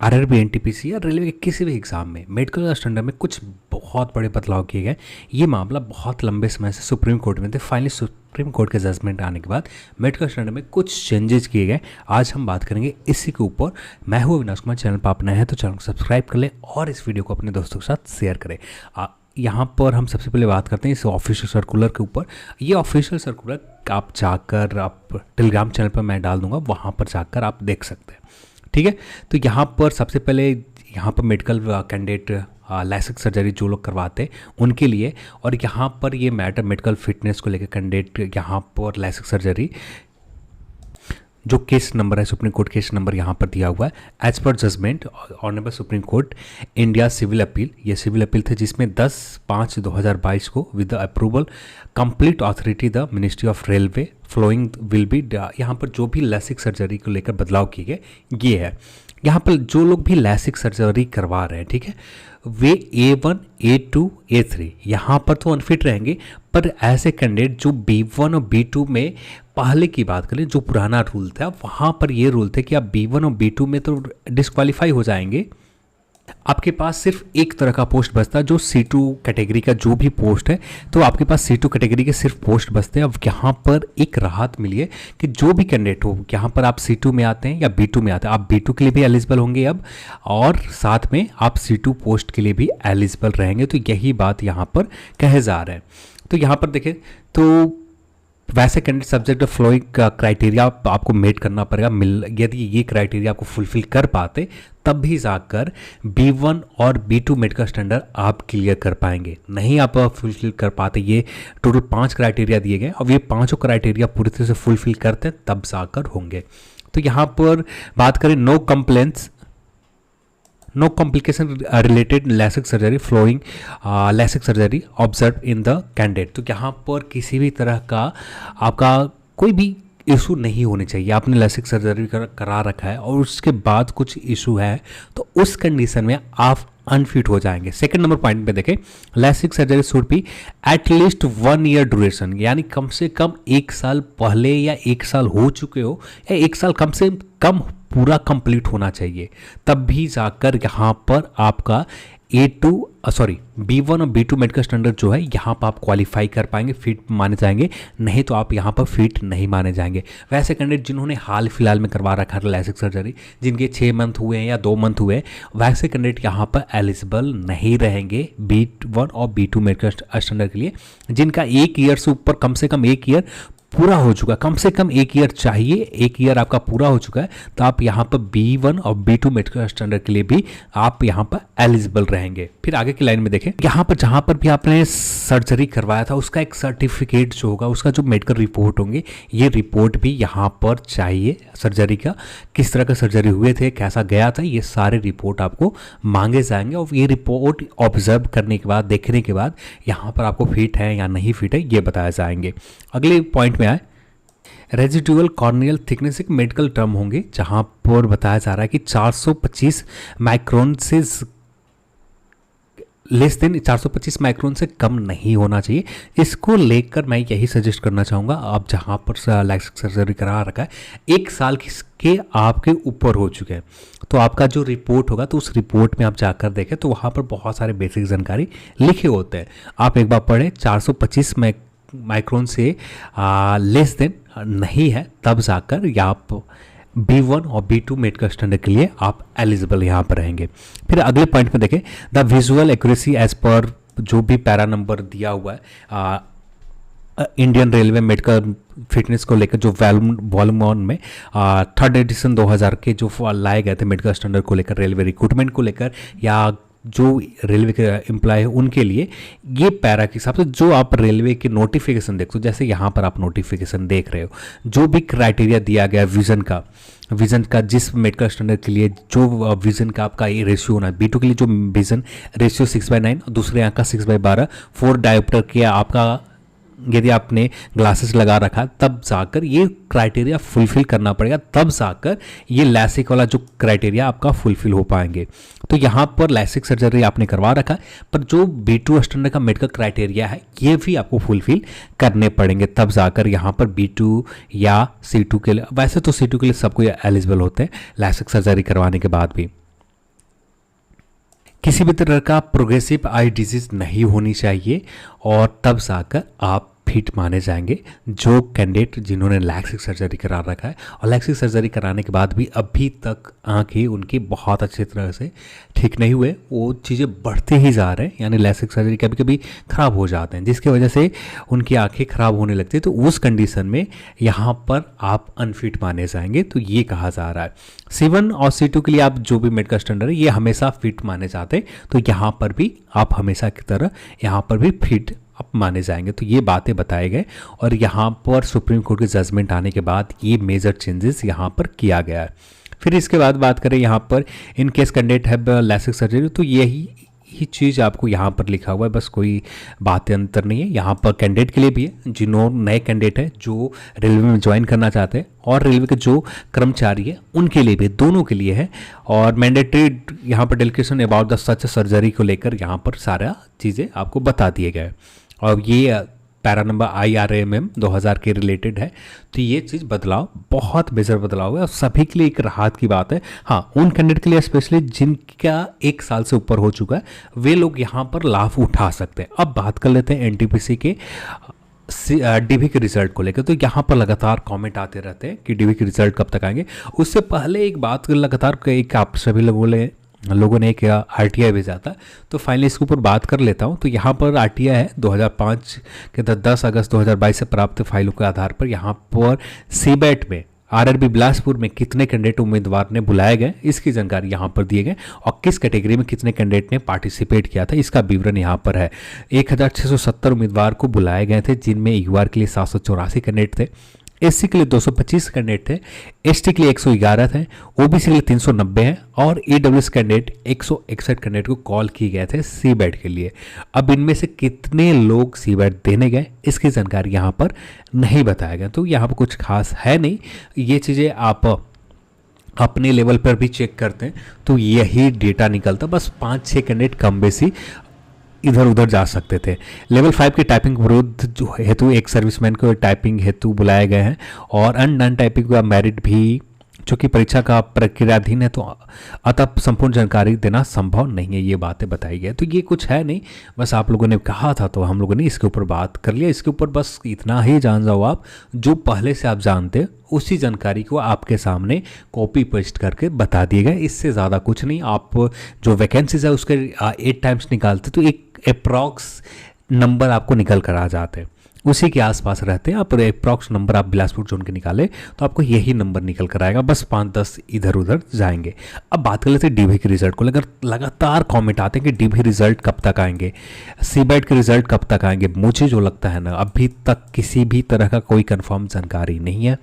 RRB, NTPC या railway के किसी भी एग्जाम में मेडिकल स्टैंडर्ड में कुछ बहुत बड़े बदलाव किए गए। ये मामला बहुत लंबे समय से सुप्रीम कोर्ट में थे। फाइनली सुप्रीम कोर्ट के जजमेंट आने के बाद मेडिकल स्टैंडर्ड में कुछ चेंजेस किए गए। आज हम बात करेंगे इसी के ऊपर। मैं हूँ अविनाश कुमार। चैनल पर आप नए हैं तो चैनल को सब्सक्राइब कर ले और इस वीडियो को अपने दोस्तों के साथ शेयर करें। यहाँ पर हम सबसे पहले बात करते हैं इस ऑफिशियल सर्कुलर के ऊपर। ये ऑफिशियल सर्कुलर आप जाकर आप टेलीग्राम चैनल पर मैं डाल दूंगा, वहाँ पर जाकर आप देख सकते हैं। ठीक है, तो यहाँ पर सबसे पहले यहाँ पर मेडिकल कैंडिडेट लाइसेंस सर्जरी जो लोग करवाते हैं उनके लिए, और यहाँ पर ये मैटर मेडिकल फिटनेस को लेकर कैंडिडेट यहाँ पर लाइसेंस सर्जरी जो केस नंबर है, सुप्रीम कोर्ट केस नंबर यहाँ पर दिया हुआ है। As per judgement honourable supreme court India civil appeal, ये सिविल अपील थे जिसमें 10/5/2022 को with the approval complete authority the ministry of railway flowing will be. यहाँ पर जो भी लैसिक सर्जरी को लेकर बदलाव किए गए ये है। यहाँ पर जो लोग भी लैसिक सर्जरी करवा रहे हैं, ठीक है, वे A1, A2, A3 यहाँ पर तो अनफिट रहेंगे, पर ऐसे कैंडिडेट जो B1 और B2 में पहले की बात करें जो पुराना रूल था, वहाँ पर ये रूल थे कि आप B1 और B2 में तो डिस्क्वालीफाई हो जाएंगे। आपके पास सिर्फ एक तरह का पोस्ट बचता है जो C2 कैटेगरी का जो भी पोस्ट है, तो आपके पास C2 कैटेगरी के सिर्फ पोस्ट बचते हैं। अब यहाँ पर एक राहत मिली है कि जो भी कैंडिडेट हो, यहाँ पर आप C2 में आते हैं या B2 में आते हैं, आप B2 के लिए भी एलिजिबल होंगे अब, और साथ में आप C2 पोस्ट के लिए भी एलिजिबल रहेंगे। तो यही बात यहाँ पर कहे जा रहे हैं। तो यहाँ पर देखें तो वैसे candidate subject of flowing criteria आपको मेट करना पड़ेगा। यदि ये क्राइटेरिया आपको फुलफिल कर पाते तब भी जाकर B1 और B2 मेडिकल स्टैंडर्ड आप क्लियर कर पाएंगे। नहीं आप फुलफिल कर पाते, ये टोटल 5 क्राइटेरिया दिए गए, अब ये 5 क्राइटेरिया पूरी तरह से फुलफिल करते हैं तब जाकर होंगे। तो यहाँ पर बात करें no complaints, no complication related LASIK surgery flowing LASIK surgery observe in the candidate. तो यहाँ पर किसी भी तरह का आपका कोई भी इशू नहीं होनी चाहिए। आपने लैसिक सर्जरी करा रखा है और उसके बाद कुछ इशू है तो उस कंडीशन में आप अनफिट हो जाएंगे। सेकंड नंबर पॉइंट पे देखें, LASIK surgery should be at least 1 year duration, यानी कम से कम 1 साल पहले या 1 साल हो चुके हो या 1 साल कम से कम पूरा कंप्लीट होना चाहिए, तब भी जाकर यहाँ पर आपका B1 और B2 मेडिकल स्टैंडर्ड जो है यहाँ पर आप क्वालिफाई कर पाएंगे, फिट माने जाएंगे। नहीं तो आप यहाँ पर फिट नहीं माने जाएंगे। वैसे कैंडिडेट जिन्होंने हाल फिलहाल में करवा रखा है लैसिक सर्जरी, जिनके 6 मंथ हुए हैं या 2 मंथ हुए हैं, वैसे कैंडिडेट यहाँ पर एलिजिबल नहीं रहेंगे B1 और B2 मेडिकल स्टैंडर्ड के लिए। जिनका 1 ईयर से ऊपर, कम से कम 1 ईयर पूरा हो चुका है, कम से कम 1 ईयर चाहिए, 1 ईयर आपका पूरा हो चुका है, तो आप यहाँ पर B1 और B2 मेडिकल स्टैंडर्ड के लिए भी आप यहाँ पर एलिजिबल रहेंगे। फिर आगे की लाइन में देखें, यहाँ पर जहाँ पर भी आपने सर्जरी करवाया था उसका एक सर्टिफिकेट जो होगा, उसका जो मेडिकल रिपोर्ट होंगे, ये रिपोर्ट भी यहाँ पर चाहिए। सर्जरी का किस तरह का सर्जरी हुए थे, कैसा गया था, ये सारे रिपोर्ट आपको मांगे जाएंगे और ये रिपोर्ट ऑब्जर्व करने के बाद, देखने के बाद यहाँ पर आपको फिट है या नहीं फिट है ये बताया जाएंगे। अगले पॉइंट में आए, रेजिडुअल कॉर्नियल थिकनेस एक मेडिकल टर्म होंगे जहां पर बताया जा रहा है कि 425 माइक्रोन से लेस देन 425 माइक्रोन से कम नहीं होना चाहिए। इसको लेकर मैं यही सजेस्ट करना चाहूँगा, आप जहाँ पर लैसिक सर्जरी करा रखा है 1 साल के आपके ऊपर हो चुके हैं, तो आपका जो रिपोर्ट होगा तो उस रिपोर्ट में आप जाकर देखें तो वहाँ पर बहुत सारे बेसिक जानकारी लिखे होते हैं। आप एक बार पढ़ें, 425 माइक्रोन से लेस देन नहीं है तब जाकर या आप B1 और B2 मेडिकल स्टैंडर्ड के लिए आप एलिजिबल यहाँ पर रहेंगे। फिर अगले पॉइंट में देखें, the visual accuracy as per जो भी पैरा नंबर दिया हुआ है इंडियन रेलवे मेडिकल फिटनेस को लेकर जो वॉल्यूम 1 में 3rd एडिशन 2000 के जो लाए गए थे मेडिकल स्टैंडर्ड को लेकर, रेलवे रिक्रूटमेंट को लेकर या जो रेलवे के एम्प्लॉय है उनके लिए, ये पैरा के हिसाब से जो आप रेलवे के नोटिफिकेशन देखते हो, जैसे यहाँ पर आप नोटिफिकेशन देख रहे हो, जो भी क्राइटेरिया दिया गया विजन का जिस मेडिकल स्टैंडर्ड के लिए जो विजन का आपका ये रेशियो होना है, B2 के लिए जो विजन रेशियो 6/9, दूसरे यहाँ का 6/12, 4 डायोप्टर के आपका यदि आपने ग्लासेस लगा रखा तब जाकर ये क्राइटेरिया फुलफिल करना पड़ेगा, तब जाकर ये लैसिक वाला जो क्राइटेरिया आपका फुलफिल हो पाएंगे। तो यहाँ पर लैसिक सर्जरी आपने करवा रखा है, पर जो B2 स्टैंडर्ड का मेडिकल क्राइटेरिया है ये भी आपको फुलफिल करने पड़ेंगे, तब जाकर यहाँ पर B2 या C2 के लिए, वैसे तो C2 के लिए सबको एलिजिबल होते हैं लैसिक सर्जरी करवाने के बाद भी। किसी भी तरह का प्रोग्रेसिव आई डिजीज नहीं होनी चाहिए और तब जाकर आप फिट माने जाएंगे। जो कैंडिडेट जिन्होंने लैक्सिक सर्जरी करा रखा है और लैक्सिक सर्जरी कराने के बाद भी अभी तक आंखें उनकी बहुत अच्छी तरह से ठीक नहीं हुए, वो चीज़ें बढ़ते ही जा रहे हैं, यानी लैक्सिक सर्जरी कभी कभी ख़राब हो जाते हैं जिसकी वजह से उनकी आंखें ख़राब होने लगती है। तो उस कंडीशन में यहाँ पर आप अनफिट माने जाएंगे। तो ये कहा जा रहा है C1 और C2 के लिए आप जो भी मेडिकल स्टैंडर्ड है ये हमेशा फिट माने जाते हैं। तो यहाँ पर भी आप हमेशा की तरह यहाँ पर भी फिट आप माने जाएंगे। तो ये बातें बताए गए और यहाँ पर सुप्रीम कोर्ट के जजमेंट आने के बाद ये मेजर चेंजेस यहाँ पर किया गया है। फिर इसके बाद बात करें यहाँ पर इन केस कैंडिडेट है लैसिक सर्जरी, तो यही चीज़ आपको यहाँ पर लिखा हुआ है, बस कोई बात अंतर नहीं है। यहाँ पर कैंडिडेट के लिए भी है, जिन्होंने नए कैंडिडेट है जो रेलवे में ज्वाइन करना चाहते हैं और रेलवे के जो कर्मचारी है उनके लिए भी, दोनों के लिए है। और मैंडेटरी यहाँ पर डेलिकेशन अबाउट द सच सर्जरी को लेकर यहाँ पर सारा चीज़ें आपको बता दिए गए और ये पैरा नंबर IRAMM 2000 के रिलेटेड है। तो ये चीज़ बदलाव बहुत मेजर बदलाव है और सभी के लिए एक राहत की बात है। हाँ, उन कैंडिडेट के लिए स्पेशली जिनका 1 साल से ऊपर हो चुका है वे लोग यहाँ पर लाभ उठा सकते हैं। अब बात कर लेते हैं NTPC के DV के रिजल्ट को लेकर। तो यहाँ पर लगातार कमेंट आते रहते हैं कि DV के रिजल्ट कब तक आएंगे। उससे पहले एक बात लगातार एक आप सभी लोगों ने एक RTI भेजा था, तो फाइनली इसके ऊपर बात कर लेता हूँ। तो यहाँ पर RTI है 2005 के 10 अगस्त 2022 से प्राप्त फाइलों के आधार पर यहाँ पर CBET में RRB बिलासपुर में कितने कैंडिडेट उम्मीदवार ने बुलाए गए इसकी जानकारी यहाँ पर दिए गए और किस कैटेगरी में कितने कैंडिडेट ने पार्टिसिपेट किया था इसका विवरण यहाँ पर है। 1670 उम्मीदवार को बुलाए गए थे, जिनमें UR के लिए 784 कैंडिडेट थे, SC के लिए 225 कैंडिडेट थे, ST के लिए 111 थे, OBC के लिए 390 हैं और EWS कैंडिडेट 161 कैंडिडेट को कॉल किए गए थे CBET के लिए। अब इनमें से कितने लोग CBET देने गए इसकी जानकारी यहाँ पर नहीं बताया गया। तो यहाँ पर कुछ खास है नहीं, ये चीज़ें आप अपने लेवल पर भी चेक करते हैं तो यही डेटा निकलता। बस 5-6 कैंडिडेट कम बेसी इधर उधर जा सकते थे। लेवल 5 की टाइपिंग विरुद्ध जो हेतु एक सर्विसमैन को टाइपिंग हेतु बुलाए गए हैं और अनडन टाइपिंग का मेरिट भी चूँकि परीक्षा का प्रक्रियाधीन है तो अतः संपूर्ण जानकारी देना संभव नहीं है, ये बातें बताई गई। तो ये कुछ है नहीं, बस आप लोगों ने कहा था तो हम लोगों ने इसके ऊपर बात कर लिया। इसके ऊपर बस इतना ही जान जाओ आप, जो पहले से आप जानते उसी जानकारी को आपके सामने कॉपी पेस्ट करके बता दिए गए, इससे ज़्यादा कुछ नहीं। आप जो वैकेंसीज है उसके 8 टाइम्स निकालते तो एक अप्रॉक्स नंबर आपको निकल कर आ जाते हैं, उसी के आसपास रहते हैं आप। अप्रॉक्स नंबर आप बिलासपुर जोन के निकाले तो आपको यही नंबर निकल कर आएगा, बस 5-10 इधर उधर जाएंगे। अब बात कर लेते हैं DV के रिजल्ट को लेकर। लगातार कमेंट आते हैं कि DV रिजल्ट कब तक आएंगे, CBET के रिजल्ट कब तक आएंगे। मुझे जो लगता है ना, अभी तक किसी भी तरह का कोई कंफर्म जानकारी नहीं है,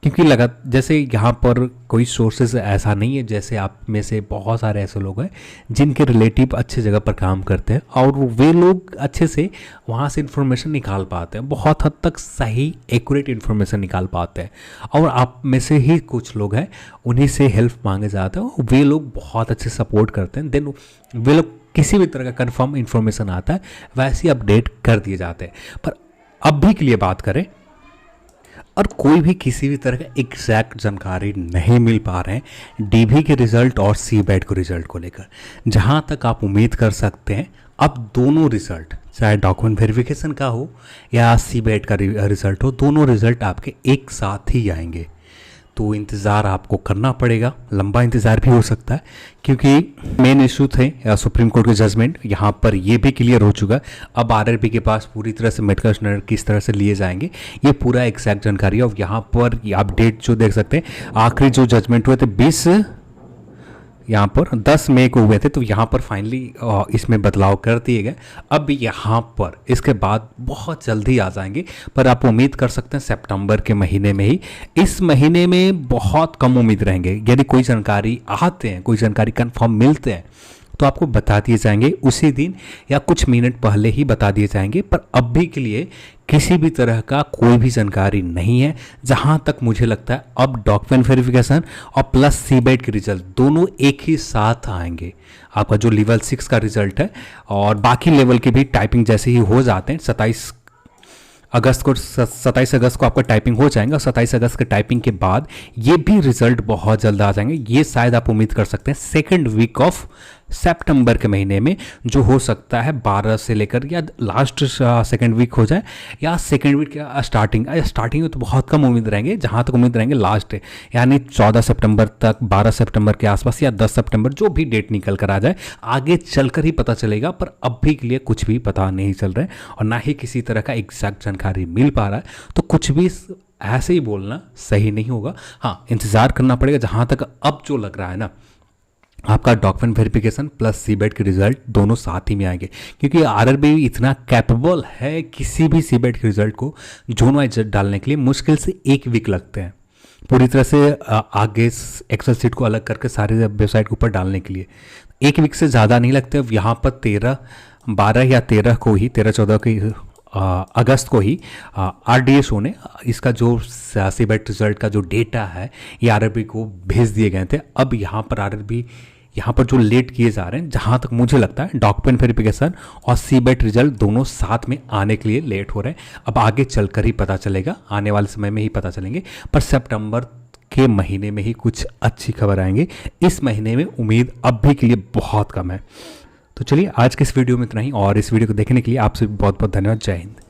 क्योंकि जैसे यहाँ पर कोई सोर्सेज ऐसा नहीं है, जैसे आप में से बहुत सारे ऐसे लोग हैं जिनके रिलेटिव अच्छे जगह पर काम करते हैं और वे लोग अच्छे से वहाँ से इन्फॉर्मेशन निकाल पाते हैं, बहुत हद तक सही एक्यूरेट इन्फॉर्मेशन निकाल पाते हैं। और आप में से ही कुछ लोग हैं उन्हीं से हेल्प मांगे जाते हैं, वे लोग बहुत अच्छे सपोर्ट करते हैं। देन वे लोग किसी भी तरह का कन्फर्म इन्फॉर्मेशन आता है वैसे अपडेट कर दिए जाते हैं। पर अभी के लिए बात करें और कोई भी किसी भी तरह का एग्जैक्ट जानकारी नहीं मिल पा रहे हैं DV के रिज़ल्ट और CBET के रिज़ल्ट को लेकर। जहां तक आप उम्मीद कर सकते हैं अब दोनों रिज़ल्ट, चाहे डॉक्यूमेंट वेरिफिकेशन का हो या CBET का रिज़ल्ट हो, दोनों रिज़ल्ट आपके एक साथ ही आएंगे। तो इंतज़ार आपको करना पड़ेगा, लंबा इंतज़ार भी हो सकता है, क्योंकि मेन इशू थे सुप्रीम कोर्ट के जजमेंट यहाँ पर ये भी क्लियर हो चुका है। अब RRB के पास पूरी तरह से मेडिकल स्टैंडर्ड किस तरह से लिए जाएंगे ये पूरा एग्जैक्ट जानकारी है। और यहाँ पर आप डेट जो देख सकते हैं, आखिरी जो जजमेंट हुए थे 20 यहाँ पर 10 मई को हुए थे, तो यहाँ पर फाइनली इसमें बदलाव कर दिए गए। अब यहाँ पर इसके बाद बहुत जल्दी आ जाएंगे, पर आप उम्मीद कर सकते हैं सितंबर के महीने में ही। इस महीने में बहुत कम उम्मीद रहेंगे, यदि कोई जानकारी आते हैं, कोई जानकारी कंफर्म मिलते हैं तो आपको बता दिए जाएंगे उसी दिन या कुछ मिनट पहले ही बता दिए जाएंगे। पर अभी के लिए किसी भी तरह का कोई भी जानकारी नहीं है। जहां तक मुझे लगता है अब डॉक्यूमेंट वेरिफिकेशन और प्लस CBET के रिजल्ट दोनों एक ही साथ आएंगे। आपका जो लेवल 6 का रिजल्ट है और बाकी लेवल के भी टाइपिंग जैसे ही हो जाते हैं 27 अगस्त को 27 अगस्त को आपका टाइपिंग हो जाएगा। 27 अगस्त के टाइपिंग के बाद ये भी रिजल्ट बहुत जल्द आ जाएंगे। ये शायद आप उम्मीद कर सकते हैं सेकेंड वीक ऑफ सितंबर के महीने में, जो हो सकता है 12 से लेकर या लास्ट सेकेंड वीक हो जाए या सेकेंड वीक या स्टार्टिंग में तो बहुत कम उम्मीद रहेंगे, जहाँ तक उम्मीद रहेंगे लास्ट है, यानी 14 सितंबर तक, 12 सितंबर के आसपास या 10 सितंबर, जो भी डेट निकल कर आ जाए, आगे चलकर ही पता चलेगा। पर अभी के लिए कुछ भी पता नहीं चल रहा है और ना ही किसी तरह का एग्जैक्ट जानकारी मिल पा रहा है, तो कुछ भी ऐसे ही बोलना सही नहीं होगा। हाँ, इंतज़ार करना पड़ेगा। जहाँ तक अब जो लग रहा है ना, आपका डॉक्यूमेंट वेरिफिकेशन प्लस सीबेट के रिजल्ट दोनों साथ ही में आएंगे, क्योंकि आरआरबी इतना कैपेबल है किसी भी सीबेट के रिजल्ट को जोन वाइज डालने के लिए मुश्किल से 1 वीक लगते हैं पूरी तरह से आगे एक्सेल सीट को अलग करके सारे वेबसाइट के ऊपर डालने के लिए 1 वीक से ज़्यादा नहीं लगते। यहाँ पर 12 या 13 को ही 13-14 की अगस्त को ही RDSO ने इसका जो सीबेट रिजल्ट का जो डेटा है ये आरआरबी को भेज दिए गए थे। अब यहाँ पर आरआरबी यहाँ पर जो लेट किए जा रहे हैं, जहाँ तक मुझे लगता है डॉक्यूमेंट वेरिफिकेशन और सीबेट रिजल्ट दोनों साथ में आने के लिए लेट हो रहे हैं। अब आगे चलकर ही पता चलेगा, आने वाले समय में ही पता चलेंगे, पर सितंबर के महीने में ही कुछ अच्छी खबर आएंगे। इस महीने में उम्मीद अब भी के लिए बहुत कम है। तो चलिए आज के इस वीडियो में इतना ही, और इस वीडियो को देखने के लिए आपसे बहुत बहुत धन्यवाद। जय हिंद।